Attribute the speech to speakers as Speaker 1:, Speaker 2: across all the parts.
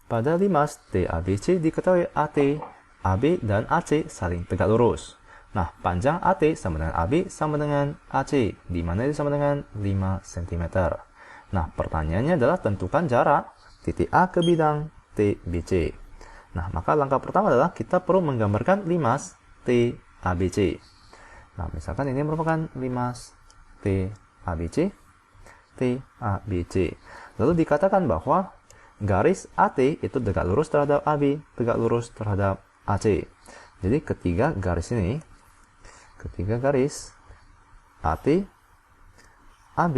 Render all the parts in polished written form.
Speaker 1: pada limas TABC diketahui AT, AB, dan AC saling tegak lurus. Nah, panjang AT sama dengan AB sama dengan AC, di mana ini sama dengan 5 cm. Nah, pertanyaannya adalah tentukan jarak titik A ke bidang TBC. Nah, maka langkah pertama adalah kita perlu menggambarkan limas TABC. Nah, misalkan ini merupakan limas TABC. Lalu dikatakan bahwa garis AT itu tegak lurus terhadap AB, tegak lurus terhadap AC. Jadi ketiga garis AT, AB,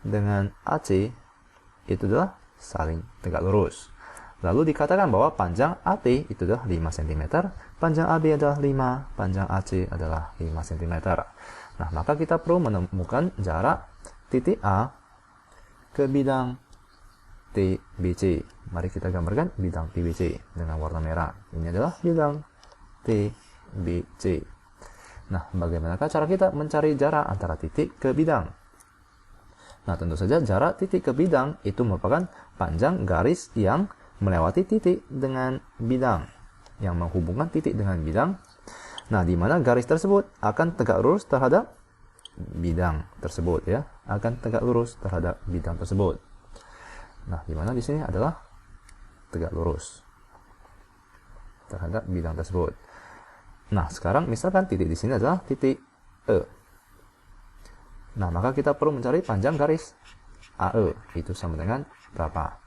Speaker 1: dengan AC itu adalah saling tegak lurus. Lalu dikatakan bahwa panjang AT itu adalah 5 cm, panjang AB adalah 5, panjang AC adalah 5 cm. Nah, maka kita perlu menemukan jarak titik A ke bidang TBC. Mari kita gambarkan bidang TBC dengan warna merah. Ini adalah bidang TBC. Nah, bagaimanakah cara kita mencari jarak antara titik ke bidang? Nah, tentu saja jarak titik ke bidang itu merupakan panjang garis yang melewati titik dengan bidang, yang menghubungkan titik dengan bidang. Nah, di mana garis tersebut akan tegak lurus terhadap bidang tersebut, ya, akan tegak lurus terhadap bidang tersebut. Nah, di mana di sini adalah tegak lurus terhadap bidang tersebut. Nah, sekarang misalkan titik di sini adalah titik E. Nah, maka kita perlu mencari panjang garis AE, itu sama dengan berapa?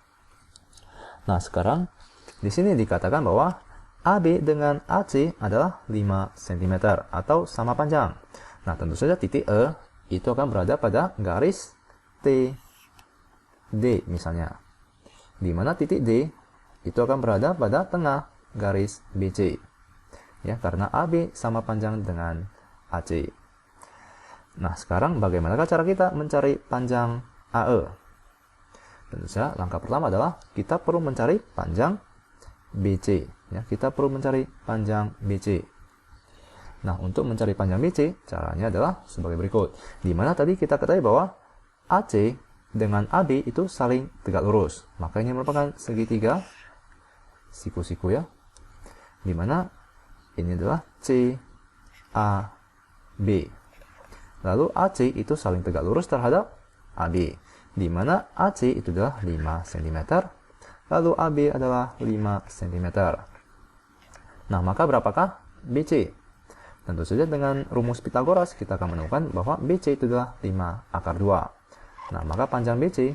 Speaker 1: Nah, sekarang di sini dikatakan bahwa AB dengan AC adalah 5 cm atau sama panjang. Nah, tentu saja titik E itu akan berada pada garis TD misalnya. Di mana titik D itu akan berada pada tengah garis BC. Ya, karena AB sama panjang dengan AC. Nah, sekarang bagaimanakah cara kita mencari panjang AE? Tentu saja langkah pertama adalah kita perlu mencari panjang BC. Ya, kita perlu mencari panjang BC. Nah, untuk mencari panjang BC, caranya adalah sebagai berikut. Di mana tadi kita ketahui bahwa AC dengan AB itu saling tegak lurus. Maka ini merupakan segitiga siku-siku, ya. Di mana ini adalah CAB. Lalu AC itu saling tegak lurus terhadap AB. Di mana AC itu adalah 5 cm. Lalu AB adalah 5 cm. Nah, maka berapakah BC? Tentu saja dengan rumus Pitagoras kita akan menemukan bahwa BC itu adalah 5 akar 2. Nah, maka panjang BC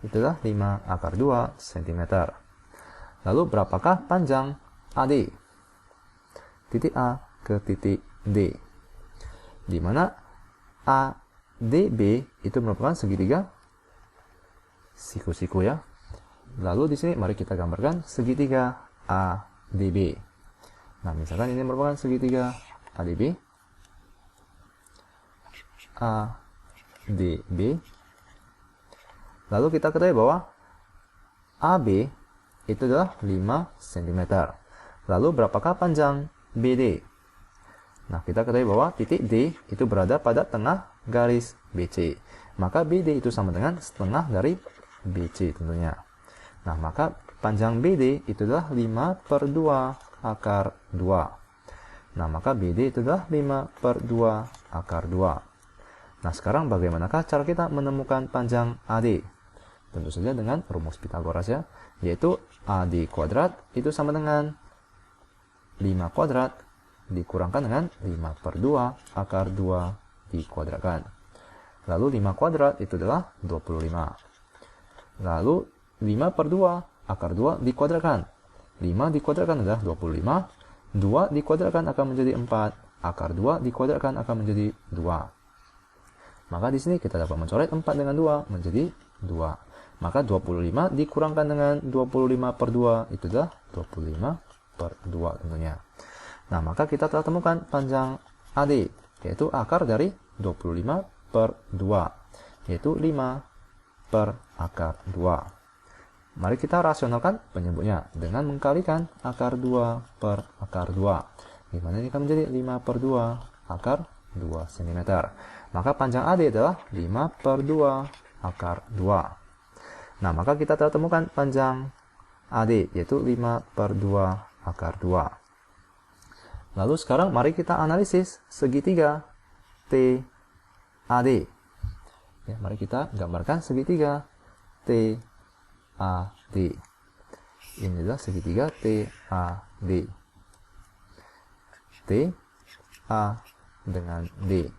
Speaker 1: itu adalah 5 akar 2 cm. Lalu berapakah panjang AD? Titik A ke titik D. Di mana ADB itu merupakan segitiga siku-siku, ya. Lalu di sini mari kita gambarkan segitiga ADB. Nah, misalkan ini merupakan segitiga ADB. Lalu kita ketahui bahwa AB itu adalah 5 cm. Lalu berapakah panjang BD? Nah, kita ketahui bahwa titik D itu berada pada tengah garis BC. Maka BD itu sama dengan setengah dari BC tentunya. Nah, maka panjang BD itu adalah 5/2 akar 2. Nah, maka BD itu adalah 5/2 akar 2. Nah, sekarang bagaimanakah cara kita menemukan panjang AD? Tentu saja dengan rumus Pitagoras, ya, yaitu AD kuadrat itu sama dengan 5 kuadrat dikurangkan dengan 5/2 akar 2 dikuadratkan. Lalu 5 kuadrat itu adalah 25. Lalu 5/2 akar 2 dikuadratkan. 5 dikuadratkan adalah 25. 2 dikuadratkan akan menjadi 4. Akar 2 dikuadratkan akan menjadi 2. Maka di sini kita dapat mencoret 4 dengan 2 menjadi 2. Maka 25 dikurangkan dengan 25/2 itu adalah 25/2 tentunya. Nah, maka kita telah temukan panjang AD, yaitu akar dari 25/2, yaitu 5 per akar 2. Mari kita rasionalkan penyebutnya dengan mengkalikan akar 2 per akar 2. Di mana ini akan menjadi 5/2 akar 2 cm. Maka panjang AD adalah 5/2 akar 2. Nah, maka kita telah temukan panjang AD, yaitu 5/2 akar 2. Lalu sekarang mari kita analisis segitiga TAD. Ya, mari kita gambarkan segitiga TAD. Ini adalah segitiga TAD. TA dengan D.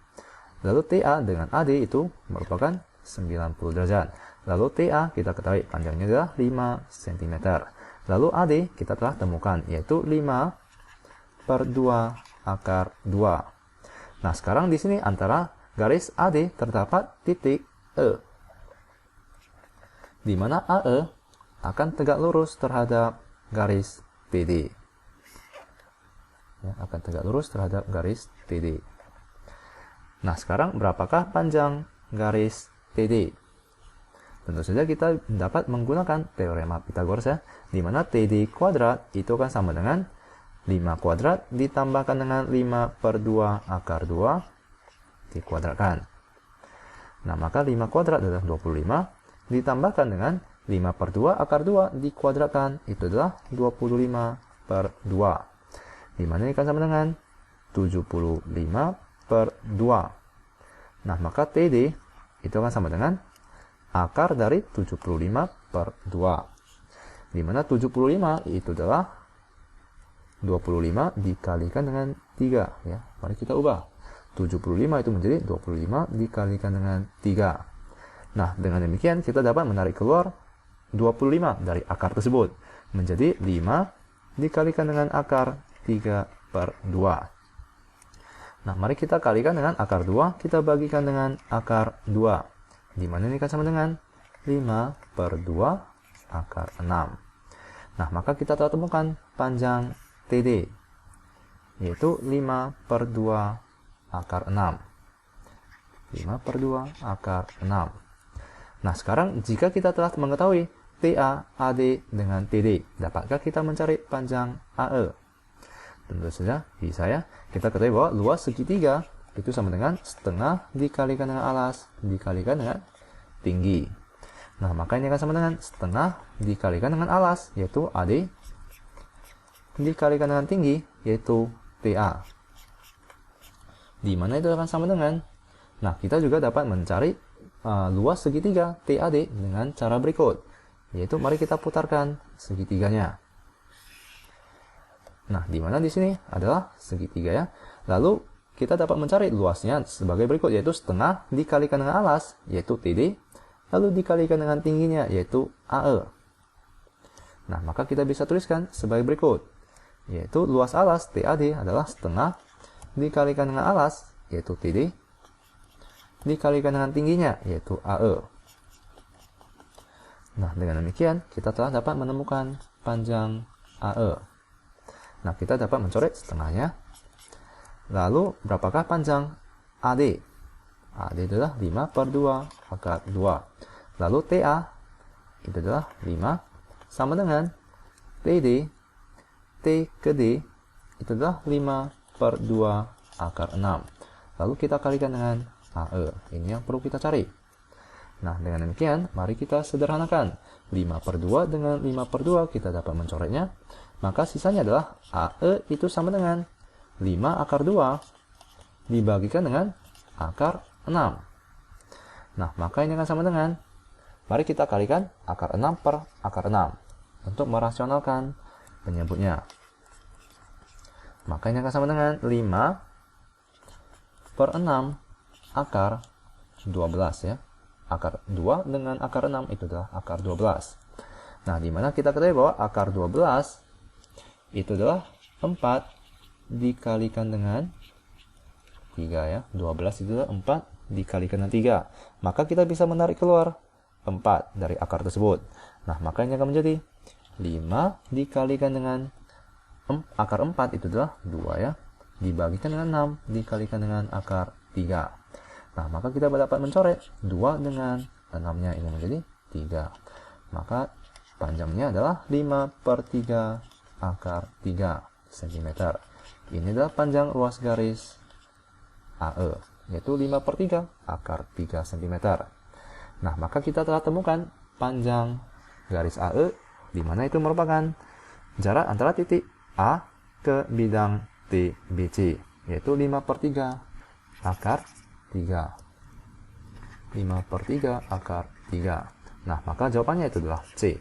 Speaker 1: Lalu TA dengan AD itu merupakan 90 derajat. Lalu TA kita ketahui panjangnya adalah 5 cm. Lalu AD kita telah temukan, yaitu 5/2 akar 2. Nah, sekarang di sini antara garis AD terdapat titik E, di mana AE akan tegak lurus terhadap garis PD. Ya, akan tegak lurus terhadap garis PD. Nah, sekarang berapakah panjang garis PD? Tentu saja kita dapat menggunakan teorema Pythagoras, ya, di mana TD kuadrat itu akan sama dengan 5 kuadrat ditambahkan dengan 5/2 akar 2 dikuadratkan. Nah, maka 5 kuadrat adalah 25 ditambahkan dengan 5/2 akar 2 dikuadratkan, itu adalah 25/2. Di mana ini akan sama dengan 75/2. Nah, maka TD itu akan sama dengan akar dari 75/2. Di mana 75 itu adalah 25 dikalikan dengan 3. Ya, mari kita ubah. 75 itu menjadi 25 dikalikan dengan 3. Nah, dengan demikian kita dapat menarik keluar 25 dari akar tersebut. Menjadi 5 dikalikan dengan akar 3/2. Nah, mari kita kalikan dengan akar 2, kita bagikan dengan akar 2. Di mana ini akan sama dengan 5/2 akar 6. Nah, maka kita telah temukan panjang TD, yaitu 5/2 akar 6. 5/2 akar 6. Nah, sekarang jika kita telah mengetahui TA, AD dengan TD, dapatkah kita mencari panjang AE? Tentu saja bisa, ya. Kita ketahui bahwa luas segitiga itu sama dengan setengah dikalikan dengan alas dikalikan dengan tinggi. Nah, maka ini akan sama dengan setengah dikalikan dengan alas, yaitu AD, dikalikan dengan tinggi, yaitu TA. Di mana itu akan sama dengan, nah, kita juga dapat mencari luas segitiga TAD dengan cara berikut, yaitu mari kita putarkan segitiganya. Nah, di mana di sini adalah segitiga, ya. Lalu kita dapat mencari luasnya sebagai berikut, yaitu setengah dikalikan dengan alas, yaitu TD, lalu dikalikan dengan tingginya, yaitu AE. Nah, maka kita bisa tuliskan sebagai berikut, yaitu luas alas TAD adalah setengah dikalikan dengan alas, yaitu TD, dikalikan dengan tingginya, yaitu AE. Nah, dengan demikian kita telah dapat menemukan panjang AE. Nah, kita dapat mencoret setengahnya. Lalu, berapakah panjang AD? AD adalah 5/2 akar 2. Lalu, TA itu adalah 5 sama dengan TD. T ke D itu adalah 5/2 akar 6. Lalu, kita kalikan dengan AE. Ini yang perlu kita cari. Nah, dengan demikian, mari kita sederhanakan. 5/2 dengan 5/2 kita dapat mencoretnya. Maka sisanya adalah AE itu sama dengan 5 akar 2 dibagikan dengan akar 6. Nah, maka ini akan sama dengan, mari kita kalikan akar 6 per akar 6 untuk merasionalkan penyebutnya. Maka ini akan sama dengan 5/6 akar 12, ya. Akar 2 dengan akar 6 itu adalah akar 12. Nah, di mana kita ketahui bahwa akar 12 itu adalah 4 dikalikan dengan 3, ya. 12 itu adalah 4 dikalikan dengan 3. Maka kita bisa menarik keluar 4 dari akar tersebut. Nah, maka ini akan menjadi 5 dikalikan dengan akar 4 itu adalah 2, ya. Dibagikan dengan 6 dikalikan dengan akar 3. Nah, maka kita dapat mencoret 2 dengan 6-nya ini menjadi 3. Maka panjangnya adalah 5/3 akar 3 cm. Ini adalah panjang ruas garis AE, yaitu 5/3 akar 3 cm. Nah, maka kita telah temukan panjang garis AE di mana itu merupakan jarak antara titik A ke bidang TBC, yaitu 5/3 akar 3. 5/3 akar 3. Nah, maka jawabannya itu adalah C.